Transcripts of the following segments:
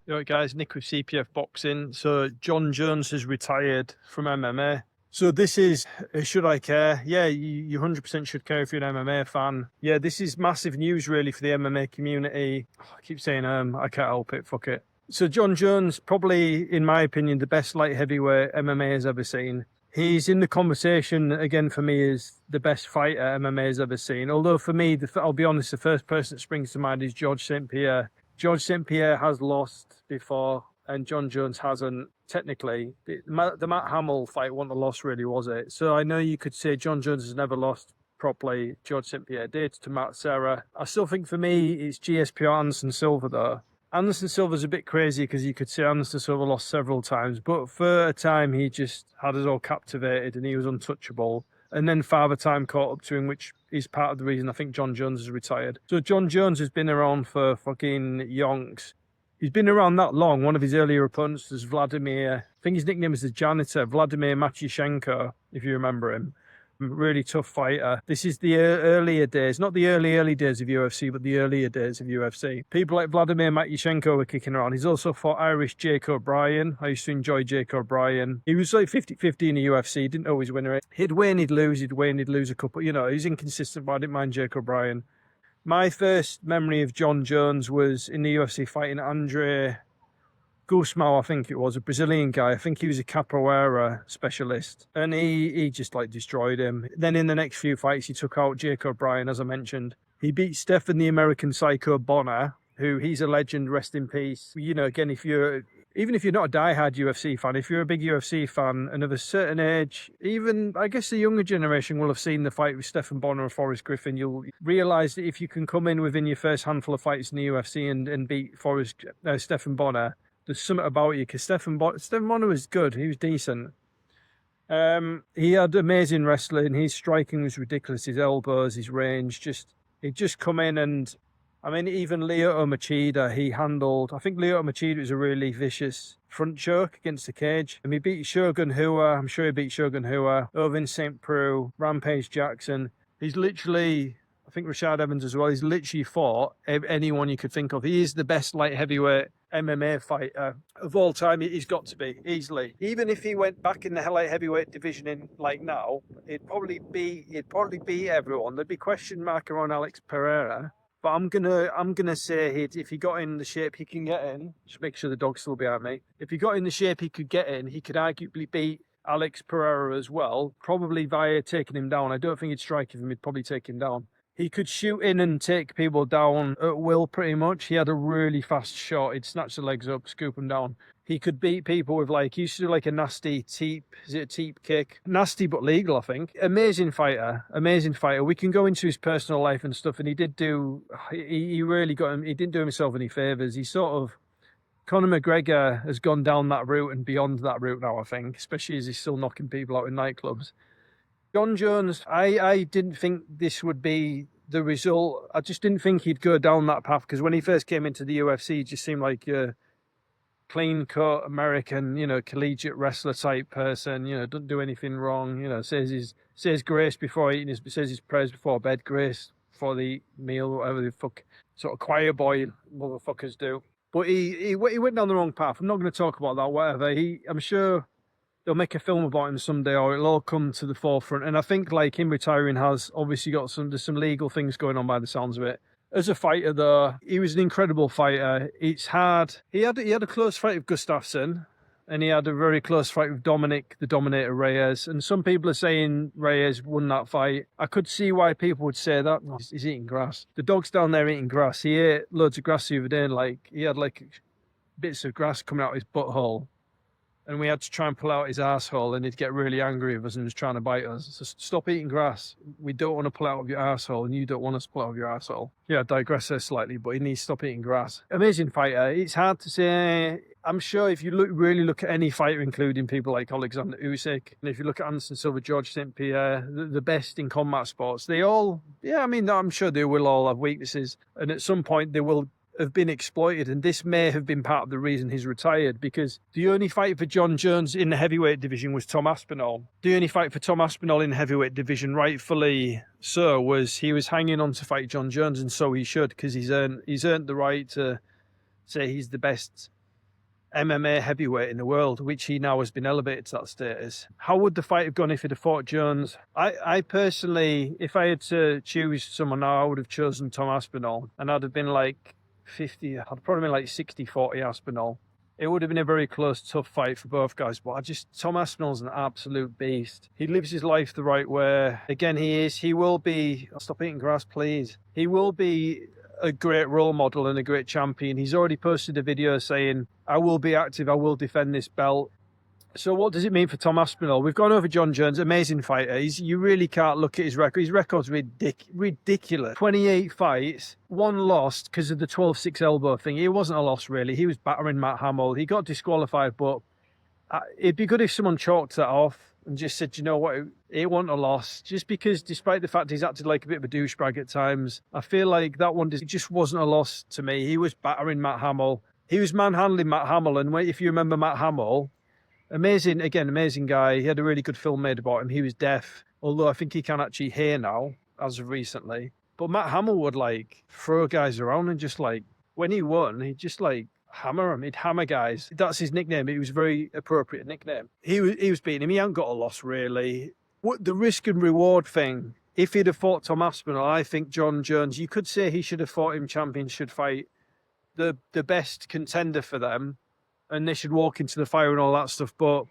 All right, guys, Nick with CPF Boxing. So Jon Jones has retired from MMA. So this is, should I care? Yeah, you 100% should care if you're an MMA fan. Yeah, this is massive news really for the MMA community. I keep saying, I can't help it, fuck it. So Jon Jones, probably, in my opinion, the best light heavyweight MMA has ever seen. He's in the conversation, again, for me, is the best fighter MMA has ever seen. Although for me, I'll be honest, the first person that springs to mind is George St. Pierre. George St. Pierre has lost before, and Jon Jones hasn't. Technically, the Matt Hamill fight wasn't a loss, really, was it? So I know you could say Jon Jones has never lost properly. George St. Pierre did to Matt Serra. I still think for me, it's GSP Anderson Silva, though. Anderson Silva's a bit crazy because you could say Anderson Silva lost several times, but for a time he just had us all captivated and he was untouchable. And then Father Time caught up to him, which is part of the reason I think Jon Jones has retired. So Jon Jones has been around for fucking yonks. He's been around that long. One of his earlier opponents was Vladimir, I think his nickname is the Janitor, Vladimir Matyushenko, if you remember him. Really tough fighter. This is the earlier days, not the early days of UFC, but the earlier days of UFC. People like Vladimir Matyushenko were kicking around. He's also fought Irish Jake O'Brien. I used to enjoy Jake O'Brien. He was like 50-50 in the UFC. He didn't always win it. He'd win, he'd lose a couple. You know, he's inconsistent, but I didn't mind Jake O'Brien. My first memory of Jon Jones was in the UFC fighting Andre Gusmão, I think it was, a Brazilian guy. I think he was a capoeira specialist. And he just like destroyed him. Then in the next few fights, he took out Jake O'Brien, as I mentioned. He beat Stephan the American Psycho Bonner, who he's a legend, rest in peace. You know, again, even if you're not a diehard UFC fan, if you're a big UFC fan and of a certain age, even I guess the younger generation will have seen the fight with Stephan Bonner and Forrest Griffin. You'll realise that if you can come in within your first handful of fights in the UFC and beat Stephan Bonner, there's something about you, because Stephan Bonner was good. He was decent. He had amazing wrestling. His striking was ridiculous. His elbows, his range, he'd just come in and, I mean, even Lyoto Machida, he handled. I think Lyoto Machida was a really vicious front choke against the cage. And he beat Shogun Rua. I'm sure he beat Shogun Rua. Irvin St. Preux, Rampage Jackson. He's literally, I think Rashad Evans as well, he's literally fought anyone you could think of. He is the best light heavyweight MMA fighter of all time. He's got to be, easily. Even if he went back in the light heavyweight division in like now, he'd probably beat everyone. There'd be question mark around Alex Pereira. But I'm gonna say if he got in the shape he can get in, just make sure the dog's still behind me. If he got in the shape he could get in, he could arguably beat Alex Pereira as well, probably via taking him down. I don't think he'd strike him, he'd probably take him down. He could shoot in and take people down at will pretty much. He had a really fast shot. He'd snatch the legs up, scoop them down. He could beat people with he used to do like a nasty teep, is it a teep kick? Nasty but legal, I think. Amazing fighter. We can go into his personal life and stuff, and he didn't do himself any favours. He sort of, Conor McGregor has gone down that route and beyond that route now, I think, especially as he's still knocking people out in nightclubs. Jon Jones, I didn't think this would be the result. I just didn't think he'd go down that path, because when he first came into the UFC, he just seemed like a clean-cut American, collegiate wrestler type person, doesn't do anything wrong, says grace before eating, says his prayers before bed, grace before the meal, whatever the fuck sort of choir boy motherfuckers do. But he went down the wrong path. I'm not going to talk about that, whatever. I'm sure they'll make a film about him someday, or it'll all come to the forefront. And I think him retiring has obviously got there's some legal things going on by the sounds of it. As a fighter, though, he was an incredible fighter. It's hard. He had a close fight with Gustafsson, and he had a very close fight with Dominic the Dominator Reyes. And some people are saying Reyes won that fight. I could see why people would say that. He's eating grass. The dog's down there eating grass. He ate loads of grass the other day, and he had bits of grass coming out of his butthole. And we had to try and pull out his arsehole, and he'd get really angry with us and was trying to bite us. So stop eating grass. We don't want to pull out of your arsehole, and you don't want us to pull out of your arsehole. Yeah, I digress there slightly, but he needs to stop eating grass. Amazing fighter. It's hard to say. I'm sure if you really look at any fighter, including people like Alexander Usyk, and if you look at Anderson Silva, George St. Pierre, the best in combat sports, I'm sure they will all have weaknesses. And at some point, they will have been exploited, and this may have been part of the reason he's retired, because the only fight for John Jones in the heavyweight division was Tom Aspinall. The only fight for Tom Aspinall in the heavyweight division, rightfully so, was he was hanging on to fight John Jones, and so he should, because he's earned the right to say he's the best MMA heavyweight in the world, which he now has been elevated to that status. How would the fight have gone if he'd have fought Jones? I personally, if I had to choose someone now, I would have chosen Tom Aspinall, and I'd have been like 50, I'd probably been like 60-40 Aspinall. It would have been a very close, tough fight for both guys, but Tom Aspinall's an absolute beast. He lives his life the right way. Again, he will be, stop eating grass, please. He will be a great role model and a great champion. He's already posted a video saying, I will be active, I will defend this belt. So what does it mean for Tom Aspinall? We've gone over John Jones, amazing fighter. You really can't look at his record. His record's ridiculous. 28 fights, one lost because of the 12-6 elbow thing. It wasn't a loss, really. He was battering Matt Hamill. He got disqualified, but it'd be good if someone chalked that off and just said, you know what, it wasn't a loss. Just because, despite the fact he's acted like a bit of a douchebag at times, I feel like that one just wasn't a loss to me. He was battering Matt Hamill. He was manhandling Matt Hamill, and if you remember Matt Hamill, amazing guy. He had a really good film made about him. He was deaf, although I think he can actually hear now, as of recently. But Matt Hamill would throw guys around and just when he won, he'd just hammer him. He'd hammer guys. That's his nickname. It was a very appropriate nickname. He was beating him. He hadn't got a loss, really. What the risk and reward thing, if he'd have fought Tom Aspinall, I think John Jones, you could say he should have fought him. Champions should fight the best contender for them, and they should walk into the fire and all that stuff. But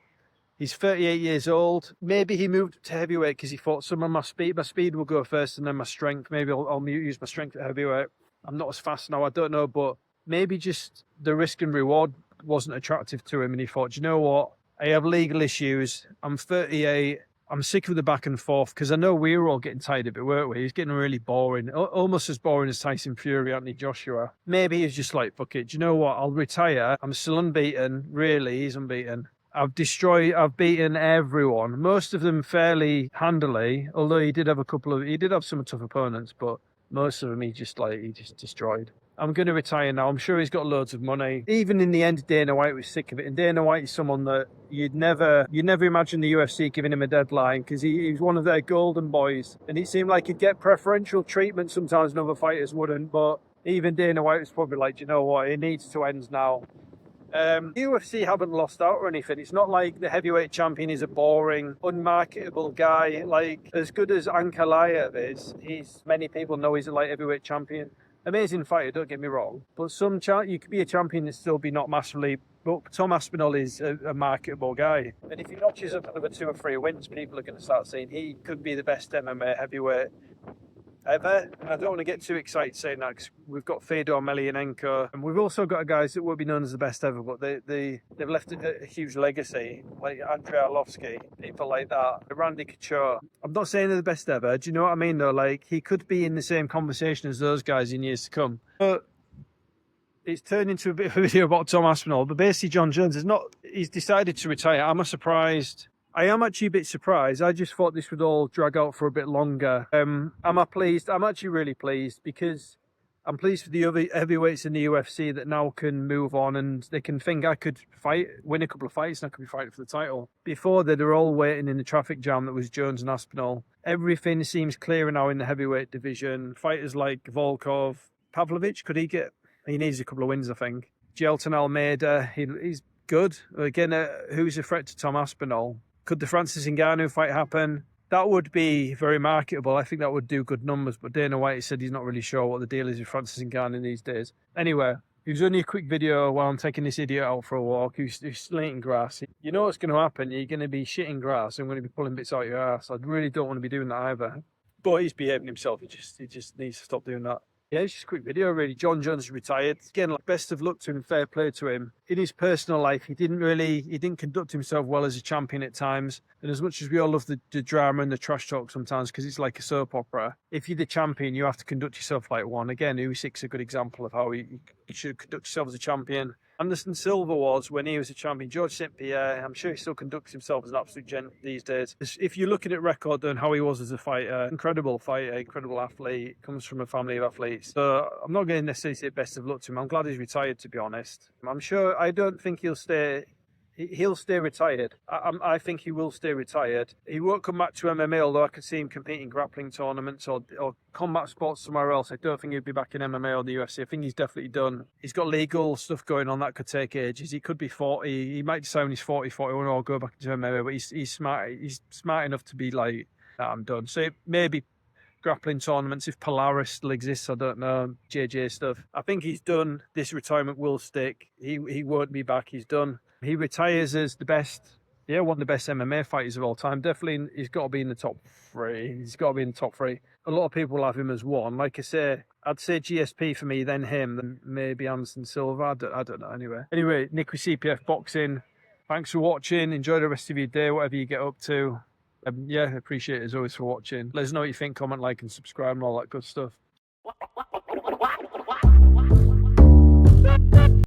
he's 38 years old. Maybe he moved to heavyweight because he thought some of my speed will go first and then my strength. Maybe I'll use my strength at heavyweight. I'm not as fast now, I don't know, but maybe just the risk and reward wasn't attractive to him, and he thought, you know what, I have legal issues, I'm 38, I'm sick of the back and forth, because I know we were all getting tired of it, weren't we? He's getting really boring, almost as boring as Tyson Fury, Anthony Joshua. Maybe he's just like, fuck it, do you know what, I'll retire, I'm still unbeaten. Really, he's unbeaten. I've beaten everyone, most of them fairly handily, although he did have some tough opponents, but most of them he just destroyed. I'm going to retire now. I'm sure he's got loads of money. Even in the end, Dana White was sick of it. And Dana White is someone that you'd never imagine the UFC giving him a deadline, because he's one of their golden boys. And it seemed like he'd get preferential treatment sometimes and other fighters wouldn't. But even Dana White was probably like, you know what, it needs to end now. The UFC haven't lost out or anything. It's not like the heavyweight champion is a boring, unmarketable guy. As good as Ankalaev is, many people know he's a light heavyweight champion. Amazing fighter, don't get me wrong. But you could be a champion and still be not massively. But Tom Aspinall is a marketable guy. And if he notches up another 2 or 3 wins, people are going to start saying he could be the best MMA heavyweight ever. And I don't want to get too excited saying that, because we've got Fedor Emelianenko, and we've also got guys that will be known as the best ever, but they've left a huge legacy, like Andrei Arlovsky, people like that, Randy Couture. I'm not saying they're the best ever, do you know what I mean though? He could be in the same conversation as those guys in years to come. But it's turned into a bit of a video about Tom Aspinall, but basically John Jones he's decided to retire. I am actually a bit surprised. I just thought this would all drag out for a bit longer. Am I pleased? I'm actually really pleased, because I'm pleased for the other heavyweights in the UFC that now can move on, and they can think I could win a couple of fights and I could be fighting for the title. Before they were all waiting in the traffic jam that was Jones and Aspinall. Everything seems clearer now in the heavyweight division. Fighters like Volkov, Pavlovich, he needs a couple of wins, I think. Gelton Almeida, he's good. Again, who's a threat to Tom Aspinall? Could the Francis Ngannou fight happen? That would be very marketable. I think that would do good numbers, but Dana White said he's not really sure what the deal is with Francis Ngannou these days. Anyway, it was only a quick video while I'm taking this idiot out for a walk who's still eating grass. You know what's going to happen. You're going to be shitting grass. I'm going to be pulling bits out your ass. I really don't want to be doing that either. But he's behaving himself. He just needs to stop doing that. Yeah, it's just a quick video, really. John Jones retired. Again, best of luck to him, fair play to him. In his personal life, he didn't conduct himself well as a champion at times. And as much as we all love the drama and the trash talk sometimes, because it's like a soap opera, if you're the champion, you have to conduct yourself like one. Again, Usyk's a good example of how you should conduct yourself as a champion. Anderson Silva was when he was a champion. George St. Pierre, I'm sure he still conducts himself as an absolute gent these days. If you're looking at record and how he was as a fighter, incredible fighter, incredible athlete, comes from a family of athletes. So I'm not going to necessarily say best of luck to him. I'm glad he's retired, to be honest. I don't think he'll stay. He'll stay retired. I think he will stay retired. He won't come back to MMA, although I could see him competing grappling tournaments or combat sports somewhere else. I don't think he'll be back in MMA or the UFC. I think he's definitely done. He's got legal stuff going on that could take ages. He could be 40. He might decide when he's 40, 41 or go back into MMA, but he's smart. He's smart enough to be like, nah, I'm done. So maybe grappling tournaments, if Polaris still exists, I don't know, JJ stuff. I think he's done. This retirement will stick. He won't be back. He's done. He retires as the best, one of the best MMA fighters of all time. Definitely, he's got to be in the top 3. He's got to be in the top 3. A lot of people have him as 1. Like I say, I'd say GSP for me, then him, then maybe Anderson Silva. I don't know. Anyway, Nick with CPF Boxing. Thanks for watching. Enjoy the rest of your day, whatever you get up to. Appreciate it as always for watching. Let us know what you think, comment, like, and subscribe, and all that good stuff.